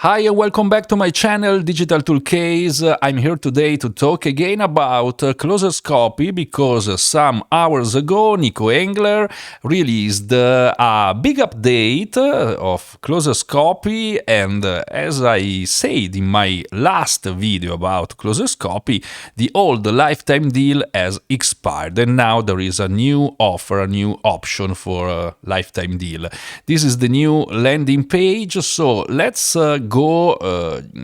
Hi and welcome back to my channel Digital Tool Case. I'm here today to talk again about ClosersCopy because some hours ago Nico Engler released a big update of ClosersCopy, and as I said in my last video about ClosersCopy, the old lifetime deal has expired and now there is a new offer, a new option for a lifetime deal. This is the new landing page, so let's go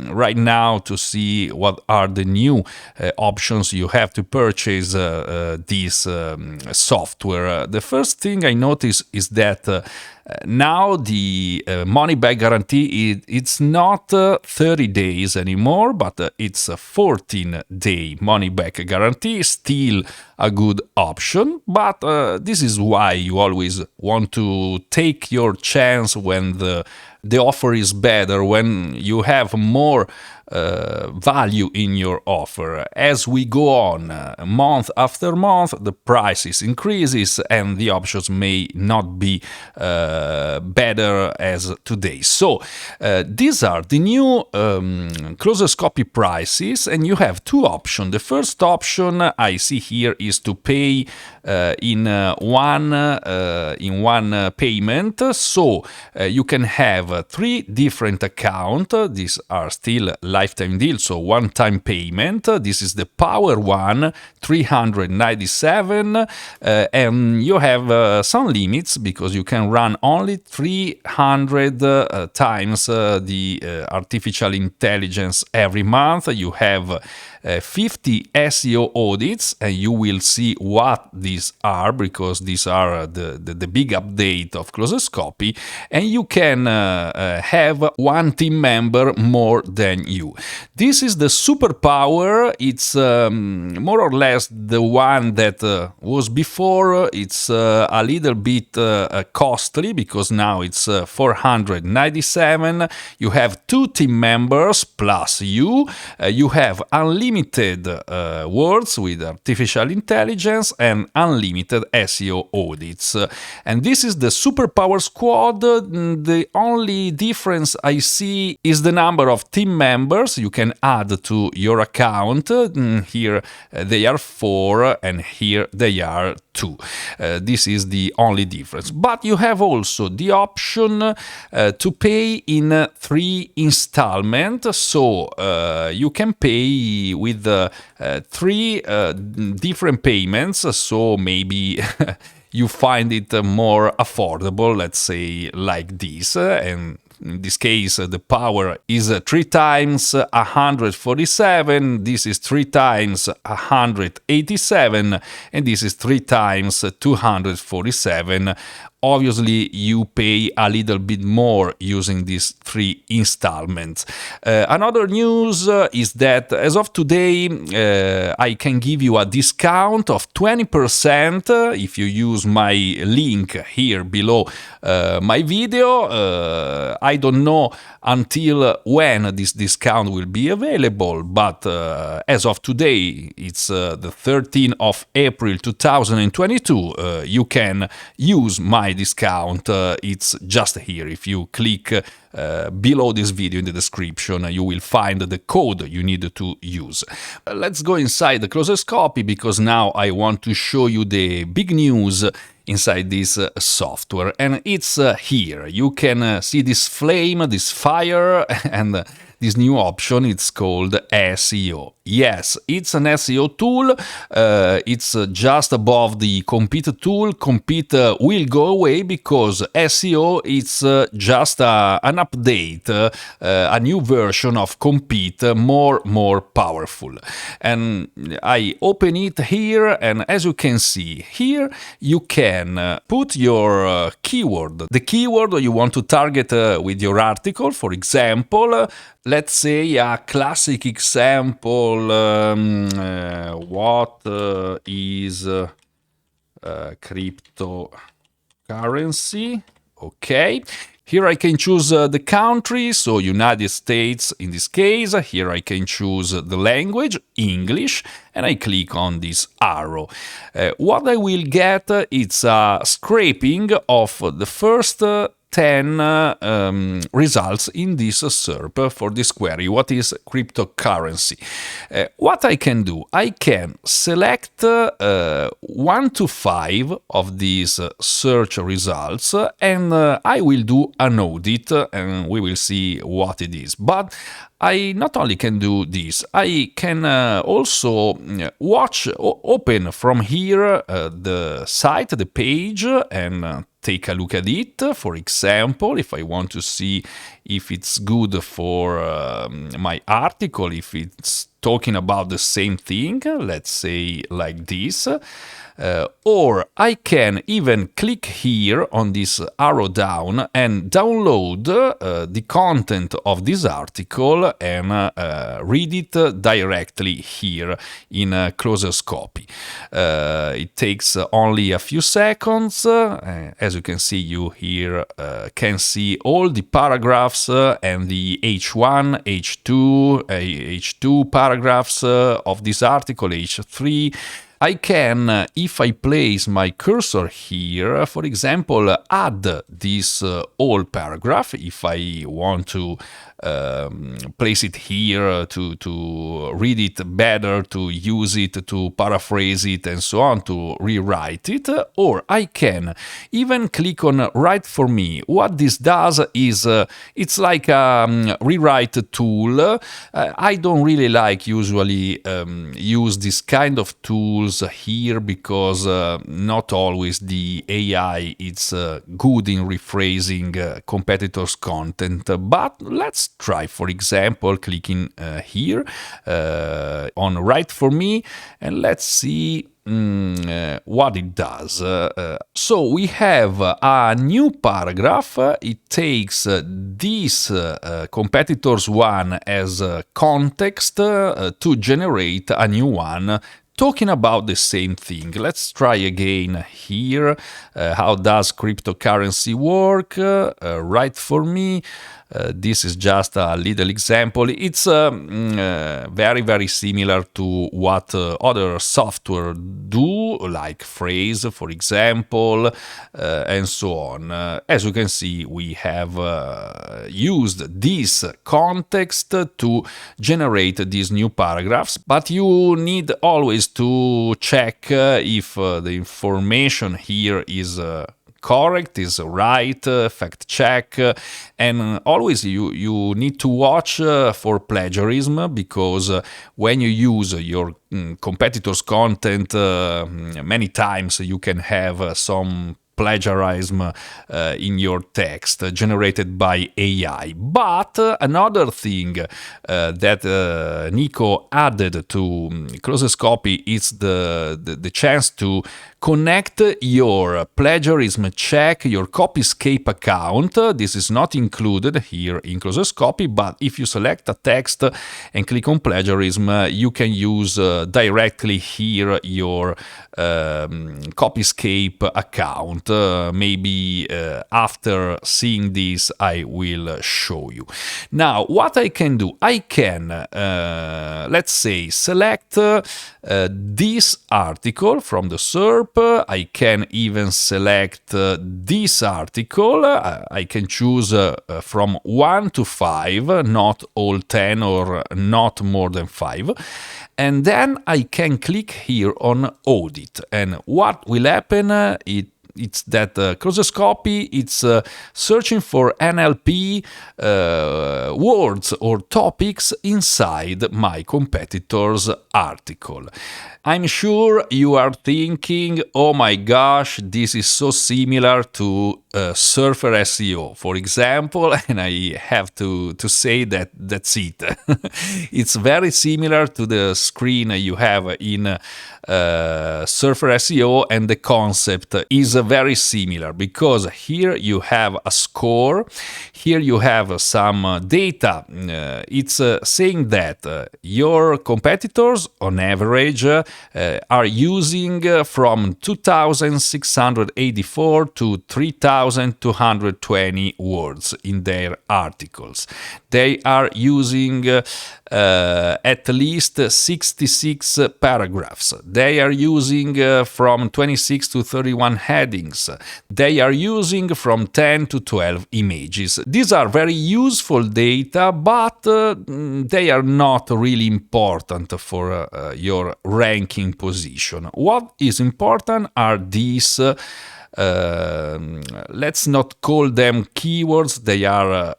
right now to see what are the new options you have to purchase this software. The first thing I notice is that now the money back guarantee, it's not 30 days anymore, but it's a 14-day money back guarantee. Still a good option, but this is why you always want to take your chance when the offer is better, when you have more value in your offer. As we go on, month after month, the prices increases and the options may not be better as today. So these are the new ClosersCopy prices, and you have two options. The first option I see here is to pay in one payment, so you can have three different accounts. These are still lifetime deal, so one-time payment. This is the Power one, 397, and you have some limits because you can run only 300 times the artificial intelligence every month. You have 50 SEO audits, and you will see what these are because these are the big update of ClosersCopy, and you can have one team member more than you. This is the superpower. It's more or less the one that was before. It's a little bit costly because now it's 497. You have two team members plus you. You have unlimited words with artificial intelligence and unlimited SEO audits. And this is the superpower squad. The only difference I see is the number of team members you can add to your account. Here they are 4 and here they are 2. This is the only difference. But you have also the option to pay in 3 installments. So you can pay with 3 different payments. So maybe you find it more affordable, let's say like this, and in this case, the power is 3 times 147, this is 3 times 187, and this is 3 times 247. Obviously, you pay a little bit more using these 3 installments. Another news is that as of today, I can give you a discount of 20% if you use my link here below my video. I don't know until when this discount will be available, but as of today, it's the 13th of April 2022. You can use my discount. It's just here. If you click below this video in the description, you will find the code you need to use. Let's go inside the ClosersCopy because now I want to show you the big news inside this software, and it's here. You can see this flame, this fire, and this new option. It's called SEO. Yes, it's an SEO tool. It's just above the Compete tool. Compete will go away because SEO is just an update, a new version of Compete, more powerful. And I open it here, and as you can see here, you can put your keyword, the keyword you want to target with your article. For example, let's say a classic example, what is cryptocurrency? Okay. Here I can choose the country, so United States in this case. Here I can choose the language, English, and I click on this arrow. What I will get is a scraping of the first 10 results in this SERP for this query. What is cryptocurrency? What I can do? I can select 1 to 5 of these search results, and I will do an audit, and we will see what it is. But I not only can do this, I can also open from here the site, the page, and take a look at it. For example, if I want to see if it's good for my article, if it's talking about the same thing, let's say like this. Or I can even click here on this arrow down and download the content of this article and read it directly here in ClosersCopy. It takes only a few seconds. As you can see, you here can see all the paragraphs and the H1, H2, H2 paragraphs of this article, H3. I can, if I place my cursor here, for example, add this whole paragraph if I want to place it here to read it better, to use it, to paraphrase it, and so on, to rewrite it. Or I can even click on Write for Me. What this does is it's like a rewrite tool. I don't really like usually use this kind of tools here because not always the AI is good in rephrasing competitors' content. But let's try, for example, clicking here on Write for Me, and let's see what it does. So we have a new paragraph. It takes this competitors one as context to generate a new one talking about the same thing. Let's try again here. How does cryptocurrency work? Write for Me. This is just a little example. It's very, very similar to what other software do, like Phrase, for example, and so on. As you can see, we have used this context to generate these new paragraphs, but you need always to check if the information here is correct, is right, fact check, and always you need to watch for plagiarism, because when you use your competitors' content many times you can have some plagiarism in your text generated by AI. But another thing that Nico added to ClosersCopy is the chance to connect your plagiarism check, your CopyScape account. This is not included here in ClosersCopy, but if you select a text and click on plagiarism, you can use directly here your CopyScape account. Maybe after seeing this, I will show you. Now, what I can do, I can, let's say, select this article from the SERP. I can even select this article. I can choose from 1 to 5, not all 10 or not more than 5. And then I can click here on Audit. And what will happen? It's that ClosersCopy, it's searching for NLP words or topics inside my competitor's article. I'm sure you are thinking, oh my gosh, this is so similar to Surfer SEO, for example, and I have to say that that's it. It's very similar to the screen you have in Surfer SEO, and the concept is very similar, because here you have a score, here you have some data. It's saying that your competitors on average are using from 2,684 to 3,220 words in their articles. They are using at least 66 paragraphs. They are using from 26 to 31 headings. They are using from 10 to 12 images. These are very useful data, but they are not really important for your ranking position. What is important are these let's not call them keywords, they are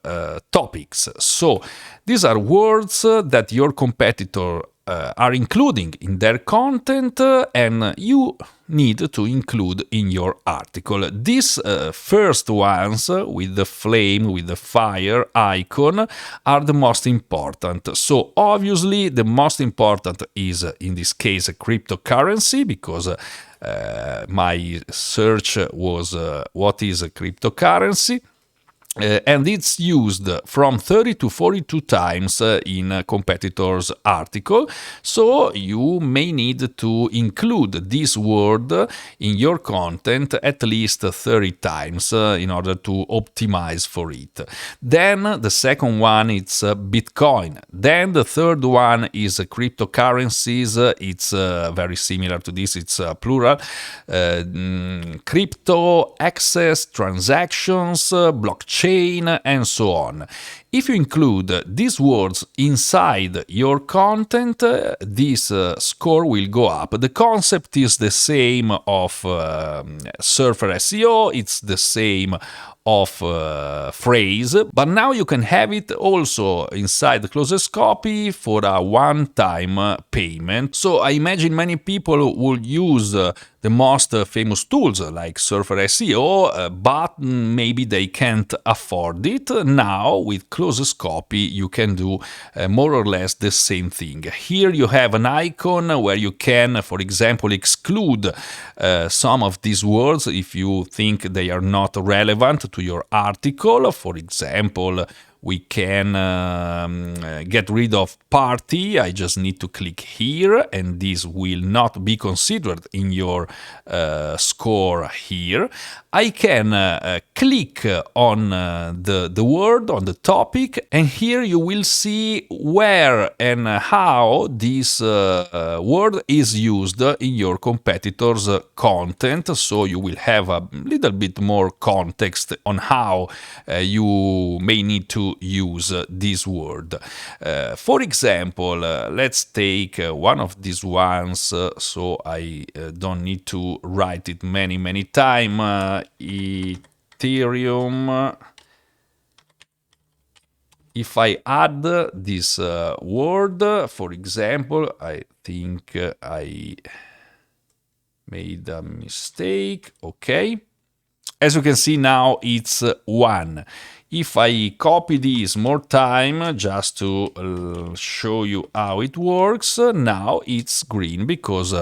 topics. So these are words that your competitor are including in their content and you need to include in your article. These first ones with the flame, with the fire icon are the most important. So obviously the most important is in this case a cryptocurrency, because my search was what is a cryptocurrency. And it's used from 30 to 42 times in a competitor's article. So you may need to include this word in your content at least 30 times in order to optimize for it. Then the second one is Bitcoin. Then the third one is cryptocurrencies. It's very similar to this. It's plural. Crypto, access, transactions, blockchain, and so on. If you include these words inside your content, this score will go up. The concept is the same of Surfer SEO, it's the same of phrase, but now you can have it also inside the ClosersCopy for a one-time payment. So I imagine many people will use the most famous tools like Surfer SEO, but maybe they can't afford it. Now with ClosersCopy you can do more or less the same thing. Here you have an icon where you can, for example, exclude some of these words if you think they are not relevant to your article. For example, we can get rid of party. I just need to click here and this will not be considered in your score here. I can click on the word, on the topic, and here you will see where and how this word is used in your competitor's content. So you will have a little bit more context on how you may need to use this word. For example, let's take one of these ones so I don't need to write it many times. Ethereum. If I add this word, for example, I think I made a mistake. Okay. As you can see now it's 1. If I copy this more time just to show you how it works, now it's green because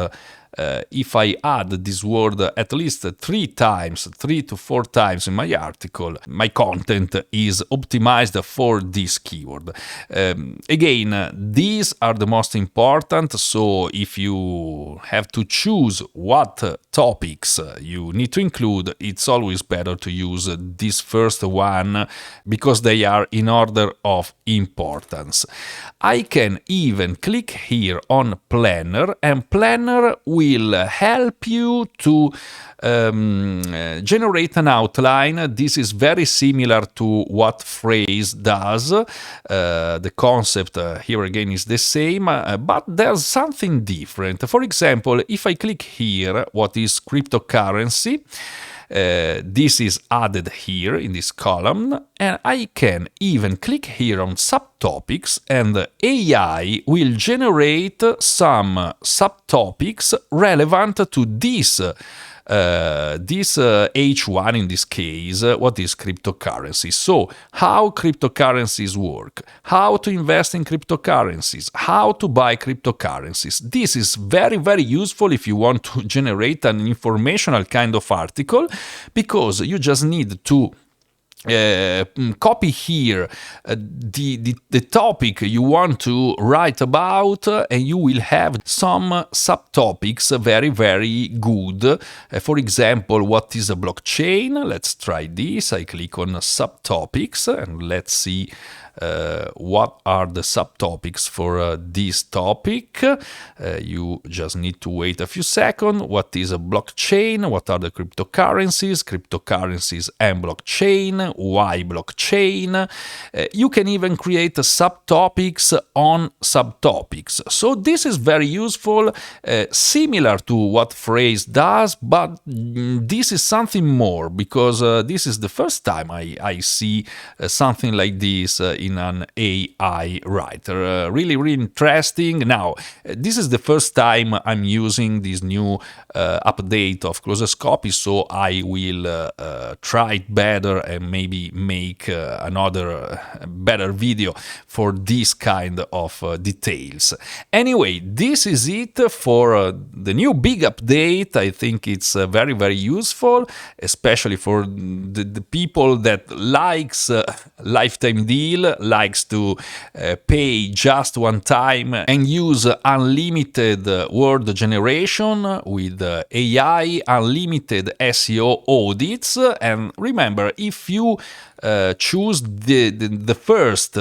if I add this word at least 3 to 4 times in my article, my content is optimized for this keyword. Again, these are the most important, so if you have to choose what topics you need to include, it's always better to use this first one because they are in order of importance. I can even click here on Planner, and Planner will help you to generate an outline. This is very similar to what phrase does. The concept here again is the same, but there's something different. For example, if I click here, what is cryptocurrency? This is added here in this column, and I can even click here on subtopics, and AI will generate some subtopics relevant to this H1 in this case, what is cryptocurrency. So how cryptocurrencies work, how to invest in cryptocurrencies, how to buy cryptocurrencies. This is very useful if you want to generate an informational kind of article, because you just need to copy here the topic you want to write about, and you will have some subtopics very good. For example, what is a blockchain? Let's try this. I click on subtopics and let's see what are the subtopics for this topic. You just need to wait a few seconds. What is a blockchain? What are the cryptocurrencies? Cryptocurrencies and blockchain. Why blockchain? You can even create subtopics on subtopics. So this is very useful, similar to what Phrase does, but this is something more, because this is the first time I see something like this in an AI writer. Really, really interesting. Now, this is the first time I'm using this new update of ClosersCopy, so I will try it better and maybe make another better video for this kind of details. Anyway, this is it for the new big update. I think it's very, very useful, especially for the people that likes lifetime deal, likes to pay just one time and use unlimited word generation with AI, unlimited SEO audits. And remember, if you choose the first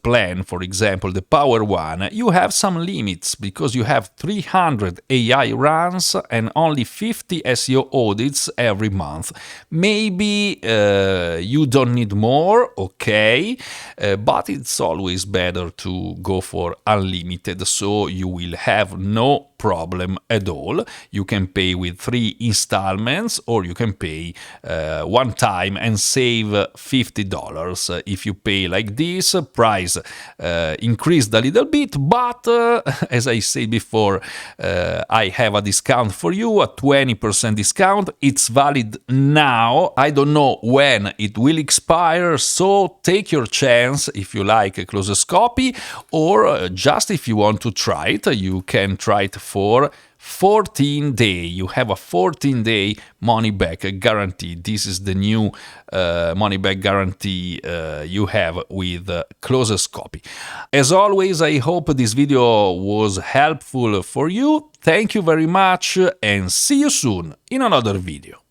plan, for example, the Power one, you have some limits because you have 300 AI runs and only 50 SEO audits every month. Maybe you don't need more, okay, but it's always better to go for unlimited, so you will have no problem at all. You can pay with 3 installments, or you can pay one time and save $50. If you pay like this, price increased a little bit, but as I said before, I have a discount for you, a 20% discount. It's valid now. I don't know when it will expire, so take your chance if you like ClosersCopy, or just if you want to try it, you can try it for 14 days. You have a 14-day money-back guarantee. This is the new money-back guarantee you have with ClosersCopy. As always, I hope this video was helpful for you. Thank you very much, and see you soon in another video.